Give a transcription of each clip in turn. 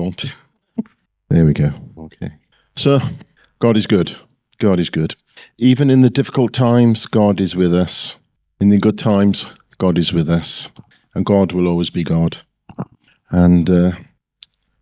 won't. There we go. Okay. So, God is good. God is good. Even in the difficult times, God is with us. In the good times, God is with us. And God will always be God. And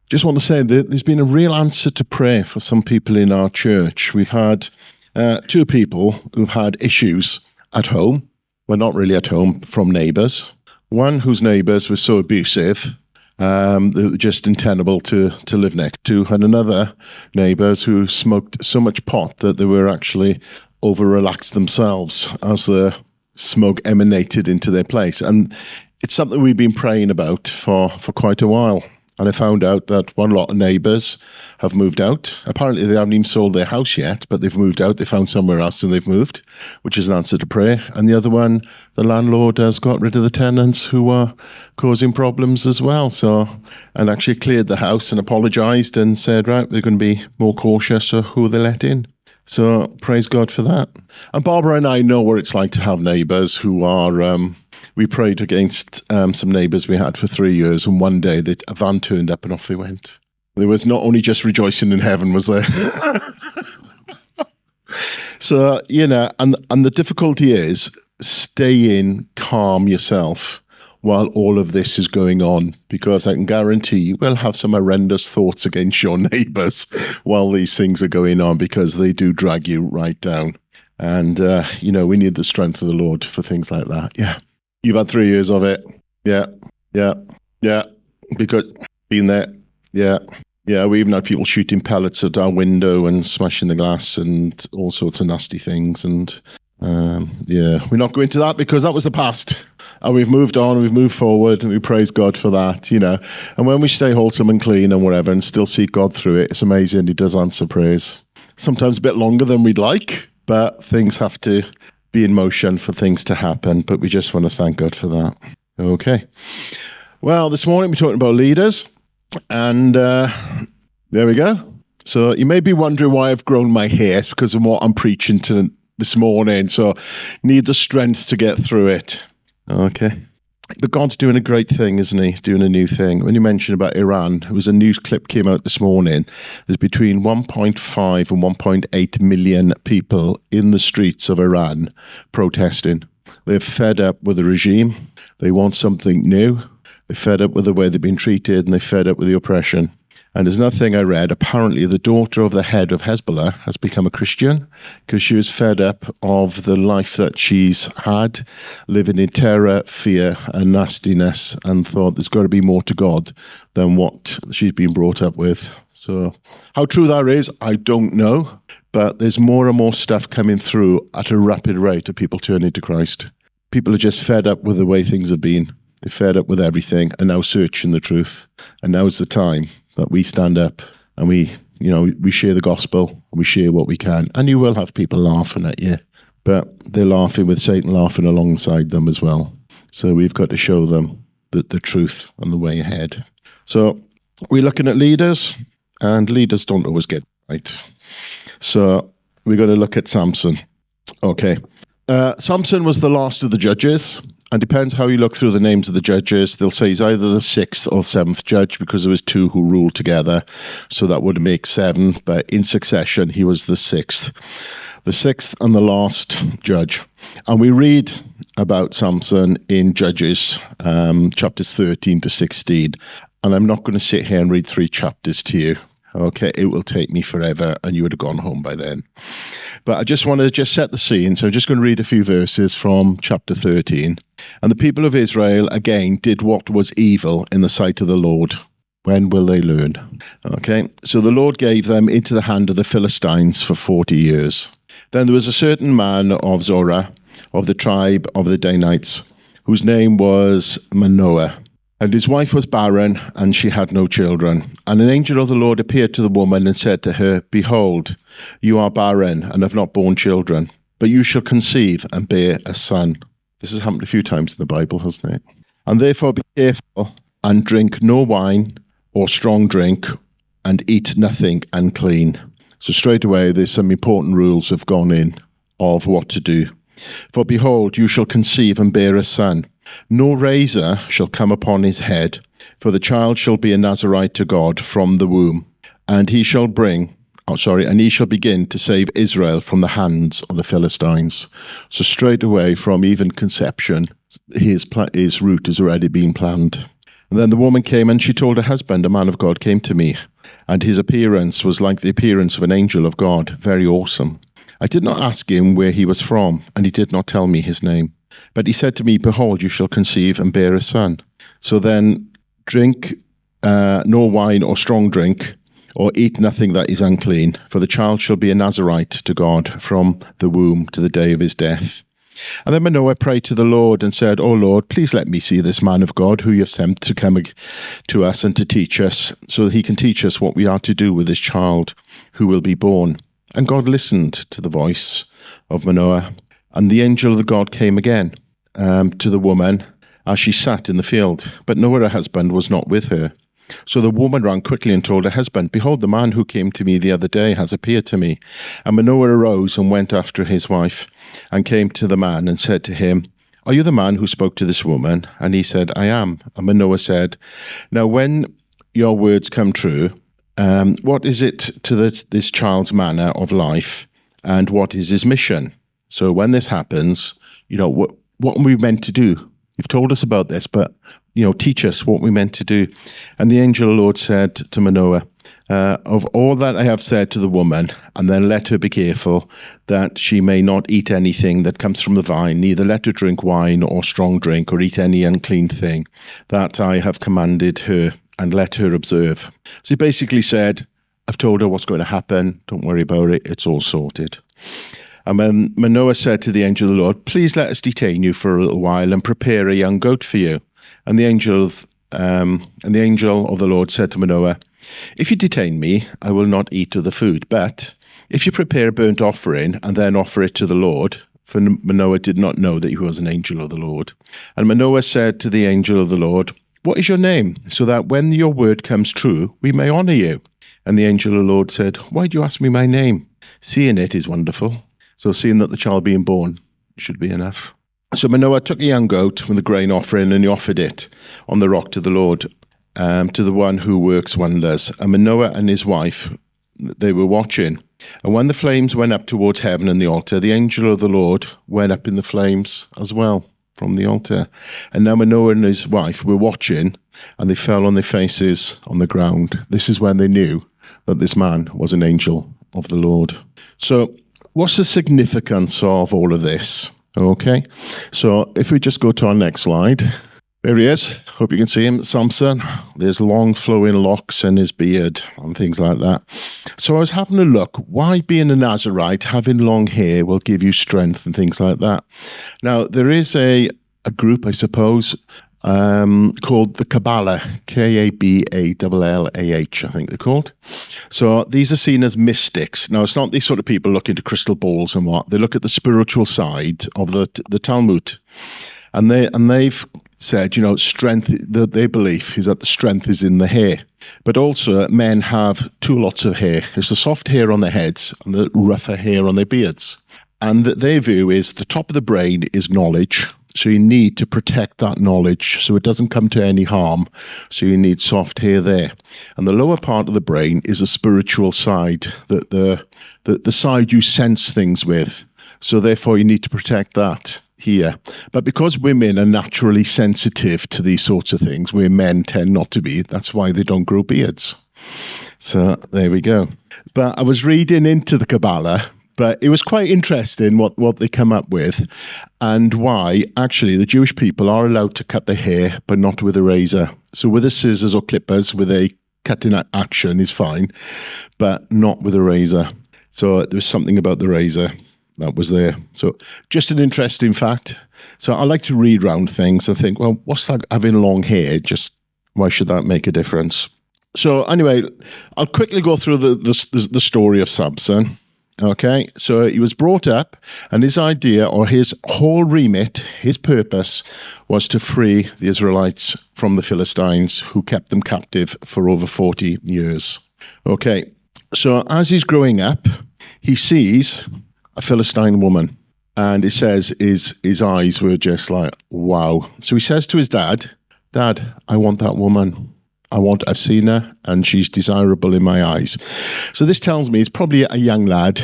just want to say that there's been a real answer to prayer for some people in our church. We've had 2 people who've had issues at home. Well, not really at home, from neighbours. One whose neighbours were so abusive, they were just untenable to live next to, and another neighbours who smoked so much pot that they were actually over-relaxed themselves as the smoke emanated into their place. And it's something we've been praying about for quite a while. And I found out that one lot of neighbours have moved out. Apparently they haven't even sold their house yet, but they've moved out. They found somewhere else and they've moved, which is an answer to prayer. And the other one, the landlord has got rid of the tenants who are causing problems as well. So, and actually cleared the house and apologised and said, right, they're going to be more cautious of who they let in. So praise God for that. And Barbara and I know what it's like to have neighbours who are... we prayed against some neighbours we had for 3 years, and one day a van turned up and off they went. There was not only just rejoicing in heaven, was there? So, and the difficulty is staying calm yourself while all of this is going on, because I can guarantee you will have some horrendous thoughts against your neighbours while these things are going on, because they do drag you right down. And, we need the strength of the Lord for things like that. Yeah. You've had 3 years of it. Yeah. Because been there. Yeah. We even had people shooting pellets at our window and smashing the glass and all sorts of nasty things. And we're not going to that because that was the past. And we've moved on, we've moved forward, and we praise God for that, And when we stay wholesome and clean and whatever and still seek God through it, it's amazing. He does answer prayers. Sometimes a bit longer than we'd like, but things have to be in motion for things to happen, but we just want to thank God for that. Okay. Well, this morning we're talking about leaders, and there we go. So you may be wondering why I've grown my hair. It's because of what I'm preaching to this morning, so need the strength to get through it. Okay. But God's doing a great thing, isn't he? He's doing a new thing. When you mentioned about Iran, there was a news clip came out this morning. There's between 1.5 and 1.8 million people in the streets of Iran protesting. They're fed up with the regime. They want something new. They're fed up with the way they've been treated, and they're fed up with the oppression. And there's another thing I read. Apparently, the daughter of the head of Hezbollah has become a Christian because she was fed up of the life that she's had, living in terror, fear, and nastiness, and thought there's got to be more to God than what she's been brought up with. So how true that is, I don't know. But there's more and more stuff coming through at a rapid rate of people turning to Christ. People are just fed up with the way things have been. They're fed up with everything and now searching the truth. And now's the time that we stand up and we share the gospel, and we share what we can. And you will have people laughing at you, but they're laughing with Satan laughing alongside them as well. So we've got to show them the truth and the way ahead. So we're looking at leaders, and leaders don't always get right. So we're going to look at Sampson. Okay. Sampson was the last of the judges. And depends how you look through the names of the judges. They'll say he's either the 6th or 7th judge, because there was 2 who ruled together. So that would make 7. But in succession, he was the 6th. The 6th and the last judge. And we read about Sampson in Judges, chapters 13 to 16. And I'm not going to sit here and read 3 chapters to you. Okay, it will take me forever, and you would have gone home by then. But I just want to set the scene. So I'm just going to read a few verses from chapter 13. And the people of Israel, again, did what was evil in the sight of the Lord. When will they learn? Okay, so the Lord gave them into the hand of the Philistines for 40 years. Then there was a certain man of Zorah, of the tribe of the Danites, whose name was Manoah. And his wife was barren, and she had no children. And an angel of the Lord appeared to the woman and said to her, Behold, you are barren and have not borne children, but you shall conceive and bear a son. This has happened a few times in the Bible, hasn't it? And therefore be careful and drink no wine or strong drink, and eat nothing unclean. So straight away, there's some important rules have gone in of what to do. For behold, you shall conceive and bear a son, No razor shall come upon his head, for the child shall be a Nazarite to God from the womb, and he shall begin to save Israel from the hands of the Philistines. So straight away from even conception, his route has already been planned. And then the woman came and she told her husband, a man of God came to me, and his appearance was like the appearance of an angel of God, very awesome. I did not ask him where he was from, and he did not tell me his name. But he said to me, behold, you shall conceive and bear a son. So then drink no wine or strong drink, or eat nothing that is unclean, for the child shall be a Nazarite to God from the womb to the day of his death. And then Manoah prayed to the Lord and said, O Lord, please let me see this man of God who you have sent to come to us and to teach us, so that he can teach us what we are to do with this child who will be born. And God listened to the voice of Manoah. And the angel of the God came again to the woman as she sat in the field. But Noah, her husband, was not with her. So the woman ran quickly and told her husband, behold, the man who came to me the other day has appeared to me. And Manoah arose and went after his wife and came to the man and said to him, are you the man who spoke to this woman? And he said, I am. And Manoah said, now when your words come true, what is it to this child's manner of life, and what is his mission? So when this happens, what are we meant to do? You've told us about this, but teach us what we meant to do. And the angel of the Lord said to Manoah, of all that I have said to the woman, and then let her be careful that she may not eat anything that comes from the vine, neither let her drink wine or strong drink, or eat any unclean thing that I have commanded her, and let her observe. So he basically said, I've told her what's going to happen. Don't worry about it. It's all sorted. And then Manoah said to the angel of the Lord, please let us detain you for a little while and prepare a young goat for you. And the angel of the Lord said to Manoah, if you detain me, I will not eat of the food. But if you prepare a burnt offering and then offer it to the Lord, for Manoah did not know that he was an angel of the Lord. And Manoah said to the angel of the Lord, what is your name? So that when your word comes true, we may honor you. And the angel of the Lord said, why do you ask me my name? Seeing it is wonderful. So seeing that the child being born should be enough. So Manoah took a young goat with a grain offering, and he offered it on the rock to the Lord, to the one who works wonders. And Manoah and his wife, they were watching. And when the flames went up towards heaven and the altar, the angel of the Lord went up in the flames as well from the altar. And now Manoah and his wife were watching, and they fell on their faces on the ground. This is when they knew that this man was an angel of the Lord. So what's the significance of all of this? Okay, so if we just go to our next slide. There he is. Hope you can see him, Sampson. There's long flowing locks in his beard and things like that. So I was having a look. Why being a Nazarite, having long hair will give you strength and things like that. Now, there is a group, I suppose, called the Kabbalah, Kabbalah, I think they're called. So these are seen as mystics. Now, it's not these sort of people look into crystal balls and what. They look at the spiritual side of the Talmud. And they've said, strength, their belief is that the strength is in the hair. But also, men have two lots of hair. There's the soft hair on their heads and the rougher hair on their beards. And their view is the top of the brain is knowledge. So you need to protect that knowledge so it doesn't come to any harm. So you need soft hair there. And the lower part of the brain is the spiritual side, the side you sense things with. So therefore you need to protect that here. But because women are naturally sensitive to these sorts of things, where men tend not to be, that's why they don't grow beards. So there we go. But I was reading into the Kabbalah, but it was quite interesting what they come up with, and why actually the Jewish people are allowed to cut their hair, but not with a razor. So with the scissors or clippers, with a cutting action is fine, but not with a razor. So there was something about the razor that was there. So just an interesting fact. So I like to read round things and think, well, what's that having long hair? Just why should that make a difference? So anyway, I'll quickly go through the story of Sampson. Okay, so he was brought up, and his idea, or his whole remit, his purpose, was to free the Israelites from the Philistines, who kept them captive for over 40 years. Okay, so as he's growing up, he sees a Philistine woman, And it says his eyes were just like, wow. So he says to his dad, Dad, I want that woman. I've seen her and she's desirable in my eyes. So this tells me he's probably a young lad,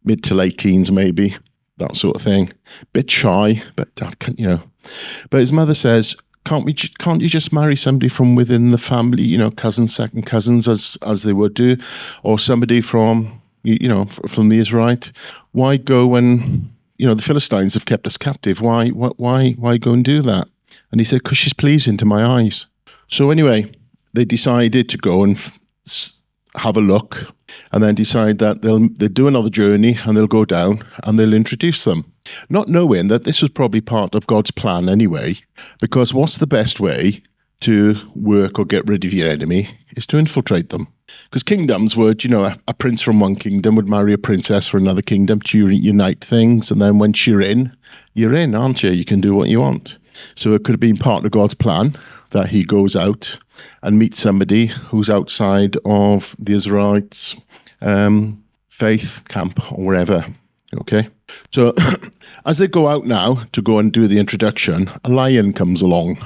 mid to late teens maybe, that sort of thing. Bit shy, but Dad, But his mother says, can't you just marry somebody from within the family, cousins, second cousins, as they would do, or somebody from the Israelite? Why go when the Philistines have kept us captive? Why go and do that? And he said, because she's pleasing to my eyes. So anyway, they decided to go and have a look, and then decide that they'll do another journey and they'll go down and they'll introduce them. Not knowing that this was probably part of God's plan anyway, because what's the best way to work or get rid of your enemy is to infiltrate them. Because kingdoms would, a prince from one kingdom would marry a princess from another kingdom to unite things, and then once you're in, aren't you? You can do what you want. So it could have been part of God's plan that he goes out and meets somebody who's outside of the Israelites' faith camp or wherever. Okay, so as they go out now to go and do the introduction, a lion comes along.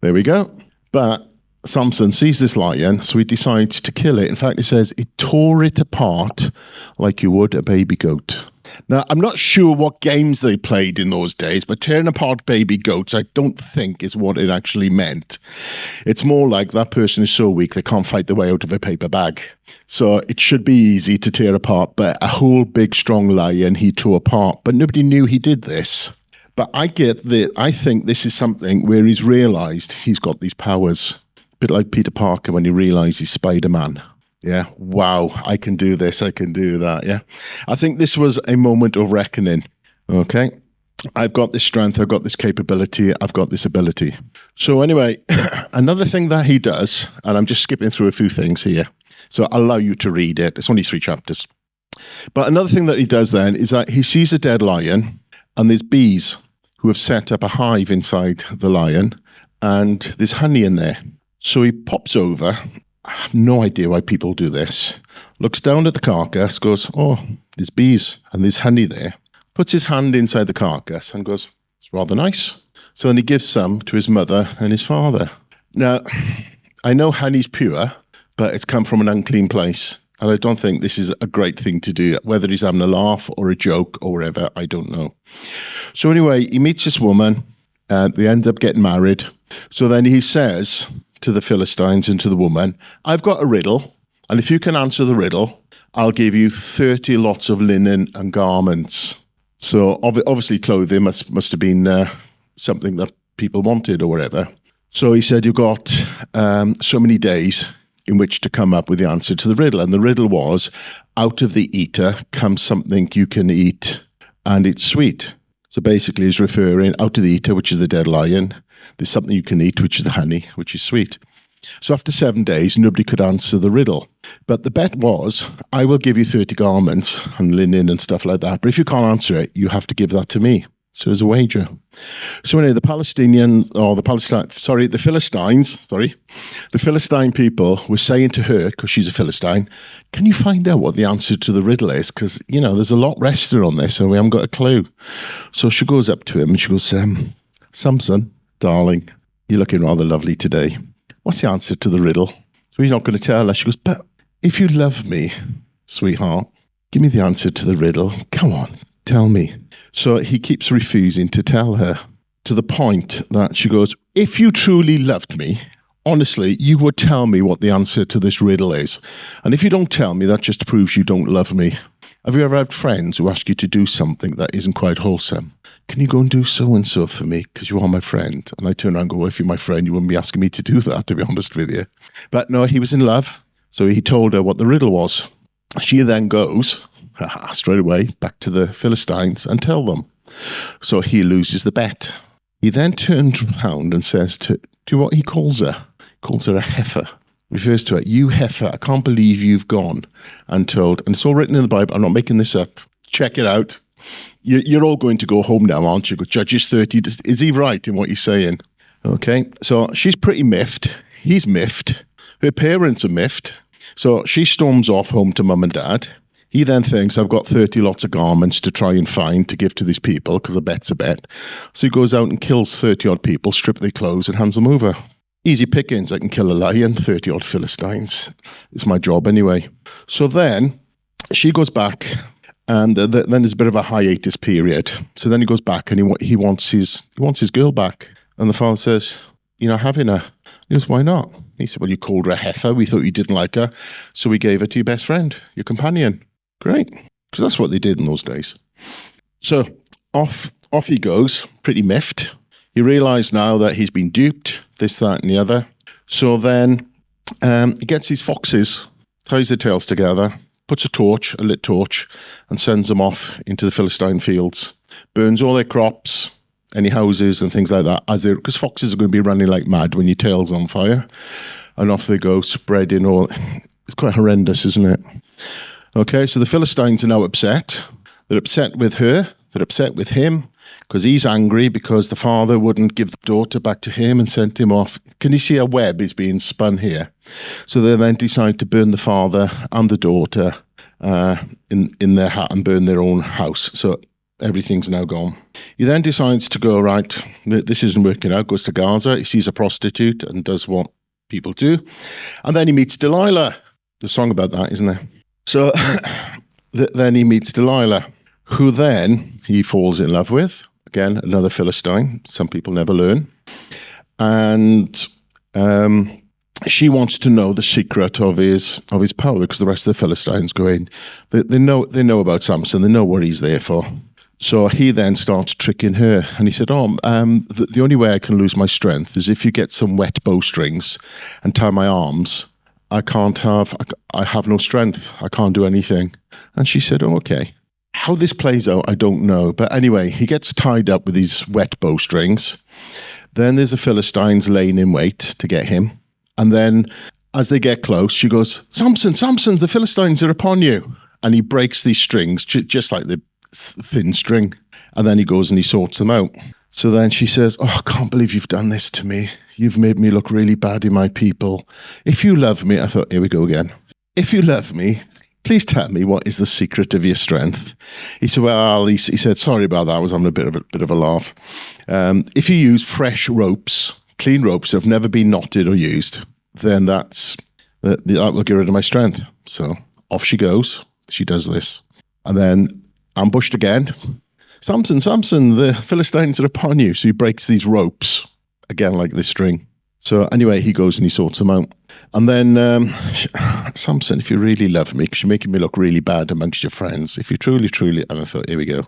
There we go. But Sampson sees this lion, so he decides to kill it. In fact, it says he tore it apart like you would a baby goat. Now, I'm not sure what games they played in those days, but tearing apart baby goats, I don't think is what it actually meant. It's more like that person is so weak they can't fight their way out of a paper bag. So it should be easy to tear apart, but a whole big strong lion he tore apart. But nobody knew he did this. But I think this is something where he's realised he's got these powers. A bit like Peter Parker when he realised he's Spider-Man. Yeah, wow, I can do this, I can do that, yeah. I think this was a moment of reckoning, okay? I've got this strength, I've got this capability, I've got this ability. So anyway, another thing that he does, and I'm just skipping through a few things here, so I'll allow you to read it. It's only 3 chapters. But another thing that he does then is that he sees a dead lion, and there's bees who have set up a hive inside the lion, and there's honey in there. So he pops over. I have no idea why people do this. Looks down at the carcass, goes, oh, there's bees and there's honey there. Puts his hand inside the carcass and goes, it's rather nice. So then he gives some to his mother and his father. Now, I know honey's pure, but it's come from an unclean place. And I don't think this is a great thing to do. Whether he's having a laugh or a joke or whatever, I don't know. So anyway, he meets this woman and they end up getting married. So then he says to the Philistines and to the woman, I've got a riddle, and if you can answer the riddle, I'll give you 30 lots of linen and garments. So obviously clothing must have been something that people wanted or whatever. So he said, you've got so many days in which to come up with the answer to the riddle. And the riddle was, out of the eater comes something you can eat, and it's sweet. So basically he's referring out of the eater, which is the dead lion, there's something you can eat, which is the honey, which is sweet. So after 7 days, nobody could answer the riddle. But the bet was, I will give you 30 garments and linen and stuff like that. But if you can't answer it, you have to give that to me. So as a wager. So anyway, the Philistine people were saying to her, because she's a Philistine, can you find out what the answer to the riddle is? Because, there's a lot resting on this and we haven't got a clue. So she goes up to him and she goes, Sampson, darling, you're looking rather lovely today. What's the answer to the riddle? So he's not going to tell her. She goes, but if you love me, sweetheart, give me the answer to the riddle. Come on, tell me. So he keeps refusing to tell her, to the point that she goes, if you truly loved me, honestly, you would tell me what the answer to this riddle is. And if you don't tell me, that just proves you don't love me. Have you ever had friends who ask you to do something that isn't quite wholesome? Can you go and do so-and-so for me because you are my friend? And I turn around and go, well, if you're my friend, you wouldn't be asking me to do that, to be honest with you. But no, he was in love. So he told her what the riddle was. She then goes, straight away, back to the Philistines and tell them. So he loses the bet. He then turns around and says do you know what he calls her? He calls her a heifer. Refers to her, you heifer, I can't believe you've gone and told, and it's all written in the Bible, I'm not making this up, check it out. You're all going to go home now, aren't you? Judges 30, is he right in what he's saying? Okay, so she's pretty miffed, he's miffed, her parents are miffed, so she storms off home to mum and dad. He then thinks, I've got 30 lots of garments to try and find to give to these people because a bet's a bet. So he goes out and kills 30 odd people, strip their clothes and hands them over. Easy pickings. I can kill a lion, 30 odd Philistines. It's my job anyway. So then she goes back, and then there's a bit of a hiatus period. So then he goes back and he wants his girl back. And the father says, you're not having her. He goes, why not? He said, well, you called her a heifer. We thought you didn't like her. So we gave her to your best friend, your companion. Great. Because that's what they did in those days. So off he goes, pretty miffed. He realised now that he's been duped, this, that, and the other. So then he gets these foxes, ties their tails together, puts a lit torch, and sends them off into the Philistine fields. Burns all their crops, any houses and things like that, because foxes are going to be running like mad when your tail's on fire. And off they go, spreading all. It's quite horrendous, isn't it? Okay, so the Philistines are now upset. They're upset with her. They're upset with him because he's angry because the father wouldn't give the daughter back to him and sent him off. Can you see a web is being spun here? So they then decide to burn the father and the daughter in their hut and burn their own house. So everything's now gone. He then decides to go, right, this isn't working out, goes to Gaza. He sees a prostitute and does what people do. And then he meets Delilah. There's a song about that, isn't there? So then he meets Delilah, who then he falls in love with. Again, another Philistine. Some people never learn. And she wants to know the secret of his power, because the rest of the Philistines go in. They know about Sampson. They know what he's there for. So he then starts tricking her. And he said, the only way I can lose my strength is if you get some wet bowstrings and tie my arms. I have no strength. I can't do anything. And she said, oh, okay. How this plays out, I don't know. But anyway, he gets tied up with these wet bowstrings. Then there's the Philistines laying in wait to get him. And then as they get close, she goes, Sampson, the Philistines are upon you. And he breaks these strings, just like the thin string. And then he goes and he sorts them out. So then she says, I can't believe you've done this to me. You've made me look really bad in my people. If you love me, I thought, here we go again. If you love me, please tell me what is the secret of your strength. He said, he said, sorry about that. I was having a bit of a laugh. If you use fresh ropes, clean ropes that have never been knotted or used, then that will get rid of my strength. So off she goes. She does this. And then ambushed again. Sampson, the Philistines are upon you. So he breaks these ropes, again, like this string. So anyway, he goes and he sorts them out. And then, Sampson, if you really love me, because you're making me look really bad amongst your friends, if you truly, and I thought, here we go,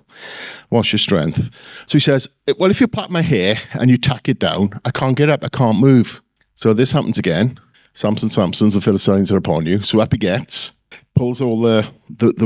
what's your strength? So he says, well, if you plait my hair and you tack it down, I can't get up, I can't move. So this happens again. Sampson, the Philistines are upon you. So up he gets, pulls all the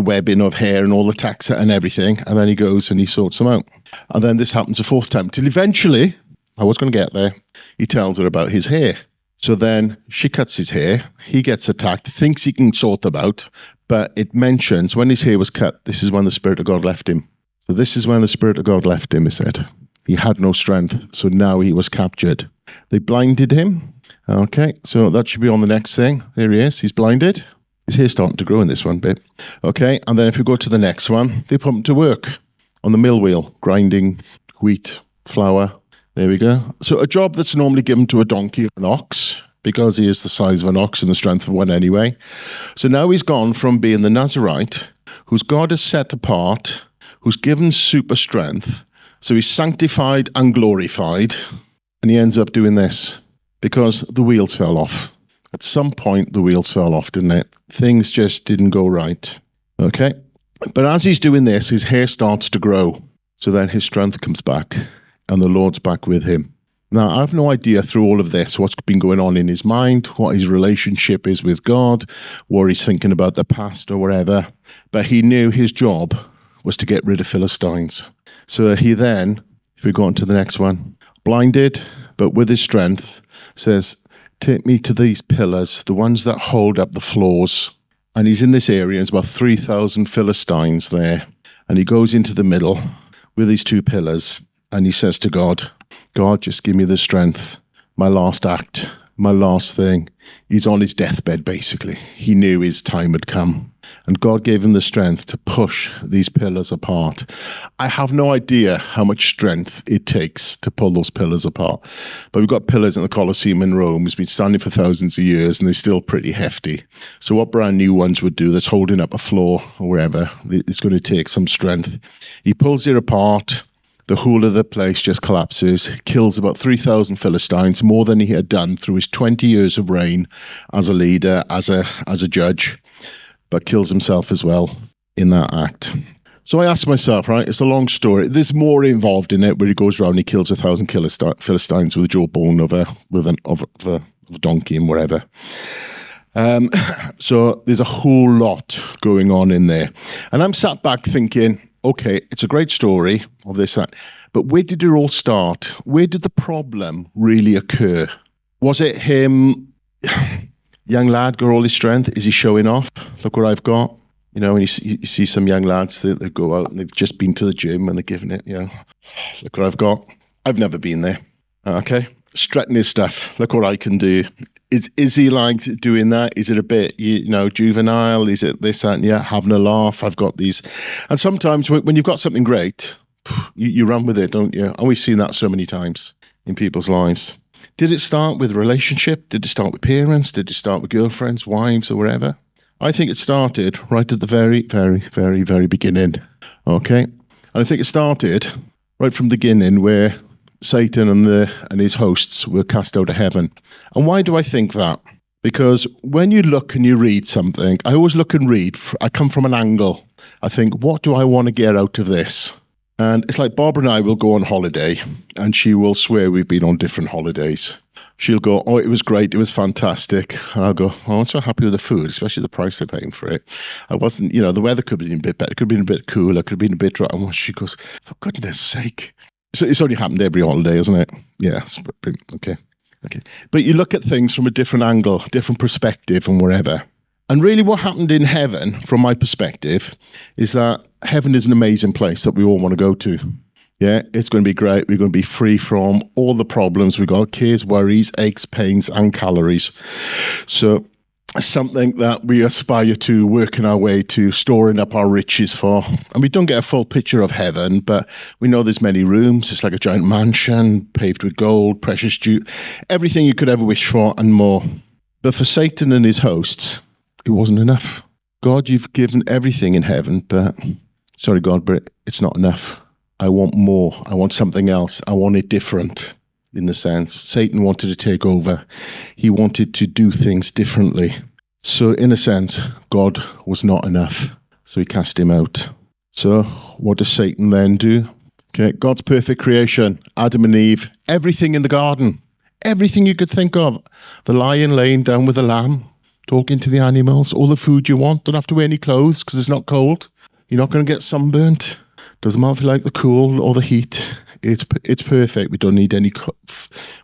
webbing of hair and all the tacks and everything, and then he goes and he sorts them out. And then this happens a fourth time, till eventually, I was going to get there, he tells her about his hair. So then she cuts his hair, he gets attacked, thinks he can sort them out, but it mentions when his hair was cut, this is when the Spirit of God left him. So this is when the Spirit of God left him, he said. He had no strength, so now he was captured. They blinded him. Okay, so that should be on the next thing. There he is, he's blinded. His hair's starting to grow in this one bit. Okay, and then if we go to the next one, they put him to work on the mill wheel, grinding wheat, flour. There we go. So a job that's normally given to a donkey or an ox, because he is the size of an ox and the strength of one anyway. So now he's gone from being the Nazarite, whose God has set apart, who's given super strength. So he's sanctified and glorified. And he ends up doing this because the wheels fell off. At some point, the wheels fell off, didn't it? Things just didn't go right. Okay. But as he's doing this, his hair starts to grow. So then his strength comes back. And the Lord's back with him. Now, I have no idea through all of this what's been going on in his mind, what his relationship is with God, what he's thinking about the past or whatever. But he knew his job was to get rid of Philistines. So he then, if we go on to the next one, blinded, but with his strength, says, take me to these pillars, the ones that hold up the floors. And he's in this area, there's about 3,000 Philistines there. And he goes into the middle with these two pillars. And he says to God, God, just give me the strength. My last act, my last thing. He's on his deathbed, basically. He knew his time had come. And God gave him the strength to push these pillars apart. I have no idea how much strength it takes to pull those pillars apart. But we've got pillars in the Colosseum in Rome. It's been standing for thousands of years, and they're still pretty hefty. So what brand new ones would do that's holding up a floor or wherever, it's going to take some strength. He pulls it apart. The whole of the place just collapses, kills about 3,000 Philistines, more than he had done through his 20 years of reign as a leader, as a judge, but kills himself as well in that act. So I asked myself, right, it's a long story. There's more involved in it where he goes around and he kills 1,000 Philistines with a jawbone of a donkey and whatever. So there's a whole lot going on in there. And I'm sat back thinking, okay, it's a great story of this, that, but where did it all start? Where did the problem really occur? Was it him, young lad, got all his strength? Is he showing off? Look what I've got. You know, when you see some young lads that they go out and they've just been to the gym and they're giving it, you know, look what I've got. I've never been there. Okay. Strutting his stuff. Look what I can do. Is he like doing that? Is it a bit, you know, juvenile? Is it this, that, and yeah, having a laugh? I've got these. And sometimes when you've got something great, you run with it, don't you? And we've seen that so many times in people's lives. Did it start with relationship? Did it start with parents? Did it start with girlfriends, wives, or wherever? I think it started right at the very, very, very, very beginning. Okay? And I think it started right from the beginning where Satan and his hosts were cast out of heaven. And why do I think that? Because when you look and you read something, I always look and read. I come from an angle. I think, what do I want to get out of this? And it's like Barbara and I will go on holiday, and she will swear we've been on different holidays. She'll go, oh, it was great, it was fantastic. And I'll go, oh, I'm so happy with the food, especially the price they're paying for it. I wasn't, you know, the weather could have been a bit better, it could have been a bit cooler, could have been a bit dry. And she goes, for goodness sake. So it's only happened every holiday, isn't it? Yes. Okay. But you look at things from a different angle, different perspective and wherever. And really what happened in heaven, from my perspective, is that heaven is an amazing place that we all want to go to. Yeah, it's going to be great. We're going to be free from all the problems. We've got cares, worries, aches, pains, and calories. So something that we aspire to, working our way to, storing up our riches for. And we don't get a full picture of heaven, but we know there's many rooms. It's like a giant mansion, paved with gold, precious jewel, everything you could ever wish for and more. But for Satan and his hosts, it wasn't enough. God, you've given everything in heaven, but sorry, God, but it's not enough. I want more. I want something else. I want it different. In the sense, Satan wanted to take over. He wanted to do things differently. So in a sense, God was not enough. So he cast him out. So what does Satan then do? Okay, God's perfect creation, Adam and Eve, everything in the garden, everything you could think of. The lion laying down with the lamb, talking to the animals, all the food you want. Don't have to wear any clothes because it's not cold. You're not going to get sunburnt. Doesn't matter if you like the cool or the heat. It's perfect. We don't need any.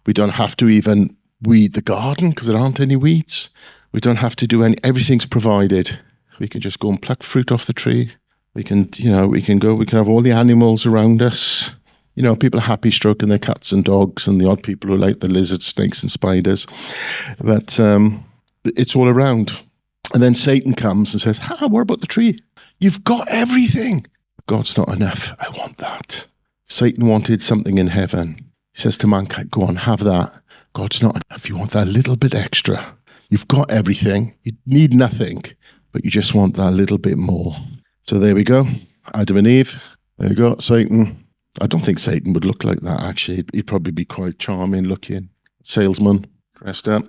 We don't have to even weed the garden because there aren't any weeds. We don't have to do any. Everything's provided. We can just go and pluck fruit off the tree. We can, we can have all the animals around us. You know, people are happy stroking their cats and dogs, and the odd people who like the lizards, snakes, and spiders. But it's all around. And then Satan comes and says, what about the tree? You've got everything. God's not enough. I want that. Satan wanted something in heaven. He says to mankind, go on, have that. God's not enough. You want that little bit extra. You've got everything. You need nothing, but you just want that little bit more. So there we go. Adam and Eve. There you go. Satan. I don't think Satan would look like that, actually. He'd probably be quite charming looking. Salesman, dressed up.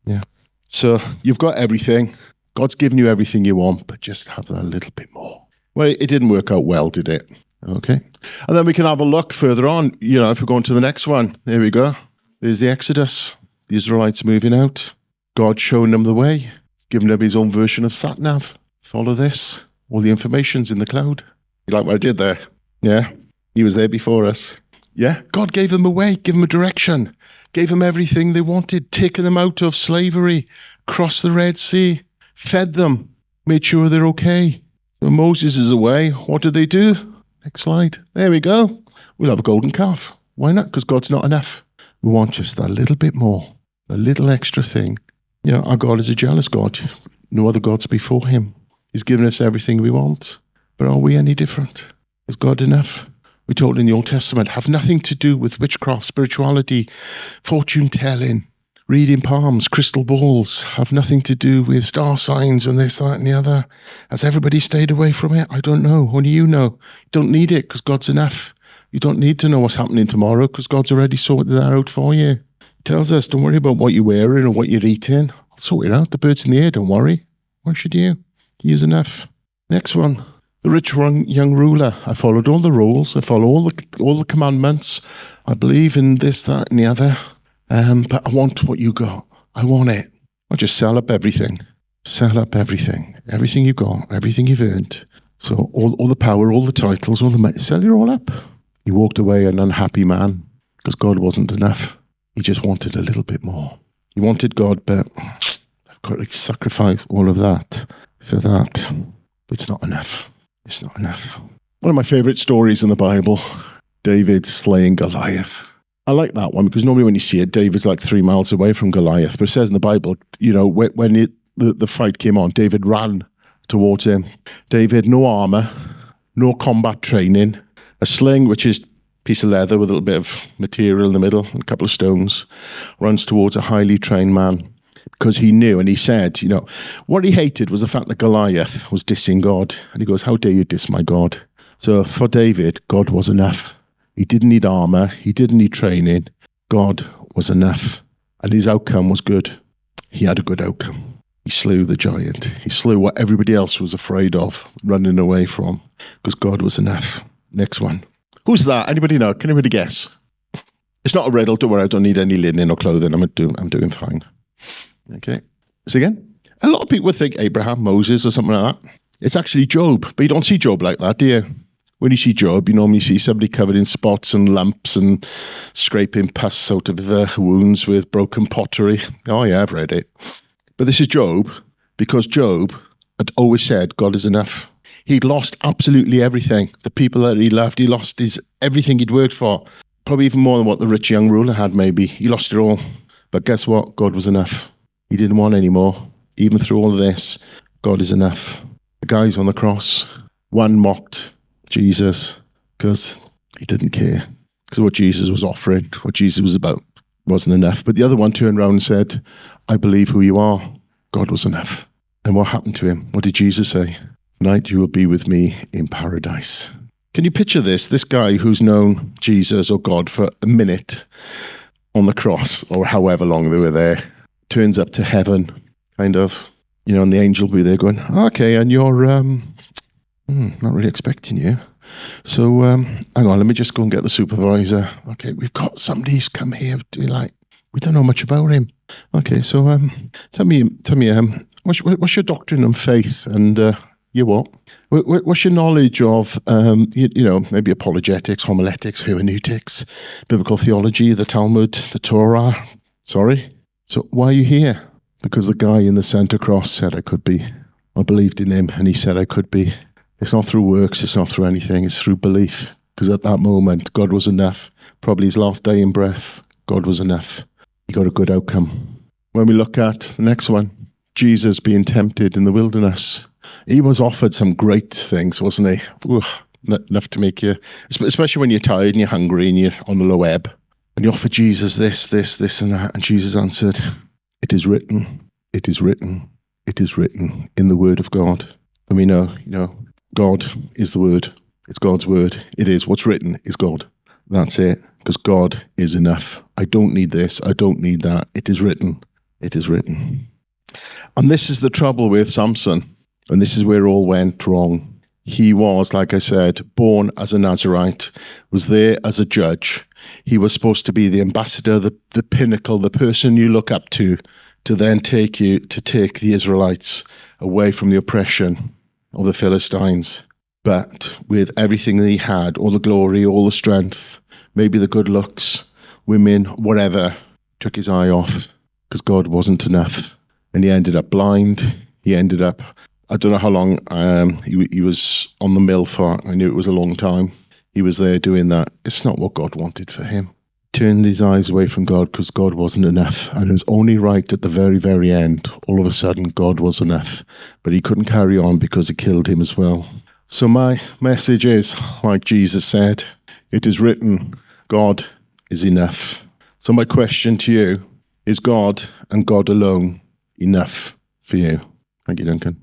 Yeah. So you've got everything. God's given you everything you want, but just have that little bit more. Well, it didn't work out well, did it? Okay. And then we can have a look further on, if we're going to the next one. There we go. There's the Exodus. The Israelites moving out. God showing them the way. Giving them his own version of sat-nav. Follow this. All the information's in the cloud. You like what I did there? Yeah. He was there before us. Yeah. God gave them a way, gave them a direction. Gave them everything they wanted. Taken them out of slavery. Crossed the Red Sea. Fed them. Made sure they're okay. When Moses is away, what do? Next slide. There we go. We'll have a golden calf. Why not? Because God's not enough. We want just that little bit more. A little extra thing. Yeah, our God is a jealous God. No other gods before him. He's given us everything we want. But are we any different? Is God enough? We're told in the Old Testament, have nothing to do with witchcraft, spirituality, fortune telling, reading palms, crystal balls, have nothing to do with star signs and this, that, and the other. Has everybody stayed away from it? I don't know. Only you know. You don't need it because God's enough. You don't need to know what's happening tomorrow because God's already sorted that out for you. He tells us, don't worry about what you're wearing or what you're eating. I'll sort it out. The birds in the air, don't worry. Why should you? He is enough. Next one. The rich young ruler. I followed all the rules. I follow all the commandments. I believe in this, that, and the other. But I want what you got. I want it. I'll just sell up everything. Sell up everything. Everything you got. Everything you've earned. So all the power, all the titles, all the money. Sell it all up. He walked away an unhappy man because God wasn't enough. He just wanted a little bit more. He wanted God, but I've got to sacrifice all of that for that. It's not enough. It's not enough. One of my favourite stories in the Bible, David slaying Goliath. I like that one because normally when you see it, David's like 3 miles away from Goliath. But it says in the Bible, you know, when the fight came on, David ran towards him. David, no armour, no combat training, a sling, which is a piece of leather with a little bit of material in the middle, and a couple of stones, runs towards a highly trained man. Because he knew, and he said, you know, what he hated was the fact that Goliath was dissing God. And he goes, how dare you diss my God? So for David, God was enough. He didn't need armor. He didn't need training. God was enough. And his outcome was good. He had a good outcome. He slew the giant. He slew what everybody else was afraid of, running away from, because God was enough. Next one. Who's that? Anybody know? Can anybody guess? It's not a riddle. Don't worry, I don't need any linen or clothing. I'm doing fine. Okay. So again, a lot of people would think Abraham, Moses, or something like that. It's actually Job, but you don't see Job like that, do you? When you see Job, you normally see somebody covered in spots and lumps and scraping pus out of wounds with broken pottery. Oh yeah, I've read it. But this is Job, because Job had always said, God is enough. He'd lost absolutely everything. The people that he loved, he lost everything he'd worked for. Probably even more than what the rich young ruler had, maybe. He lost it all. But guess what? God was enough. He didn't want any more. Even through all of this, God is enough. The guys on the cross, one mocked Jesus because he didn't care. Because what Jesus was offering, what Jesus was about, wasn't enough. But the other one turned around and said, I believe who you are. God was enough. And what happened to him? What did Jesus say? Tonight you will be with me in paradise. Can you picture this? This guy who's known Jesus or God for a minute on the cross, or however long they were there, turns up to heaven, kind of, you know, and the angel will be there going, okay, and you're not really expecting you. So hang on, let me just go and get the supervisor. Okay, we've got somebody's come here. We don't know much about him. Okay, so tell me, what's your doctrine and faith, and you what? What's your knowledge of, you know, maybe apologetics, homiletics, hermeneutics, biblical theology, the Talmud, the Torah? Sorry. So why are you here? Because the guy in the Santa Cross said I could be. I believed in him, and he said I could be. It's not through works, it's not through anything, it's through belief. Because at that moment, God was enough. Probably his last day in breath, God was enough. He got a good outcome. When we look at the next one, Jesus being tempted in the wilderness. He was offered some great things, wasn't he? Ooh, enough to make you, especially when you're tired and you're hungry and you're on the low ebb. And you offer Jesus this, and that. And Jesus answered, it is written, it is written, it is written in the word of God. And we know, you know, God is the word. It's God's word. It is. What's written is God. That's it. Because God is enough. I don't need this. I don't need that. It is written. It is written. And this is the trouble with Sampson. And this is where all went wrong. He was, like I said, born as a Nazarite, was there as a judge. He was supposed to be the ambassador, the pinnacle, the person you look up to then take the Israelites away from the oppression of the Philistines. But with everything that he had, all the glory, all the strength, maybe the good looks, women, whatever, took his eye off because God wasn't enough. And he ended up blind. He ended up, I don't know how long he was on the mill for. I knew it was a long time. He was there doing that. It's not what God wanted for him. turned his eyes away from God because God wasn't enough. And it was only right at the very, very end, all of a sudden, God was enough. But he couldn't carry on because it killed him as well. So my message is, like Jesus said, it is written, God is enough. So my question to you, is God and God alone enough for you? Thank you, Duncan.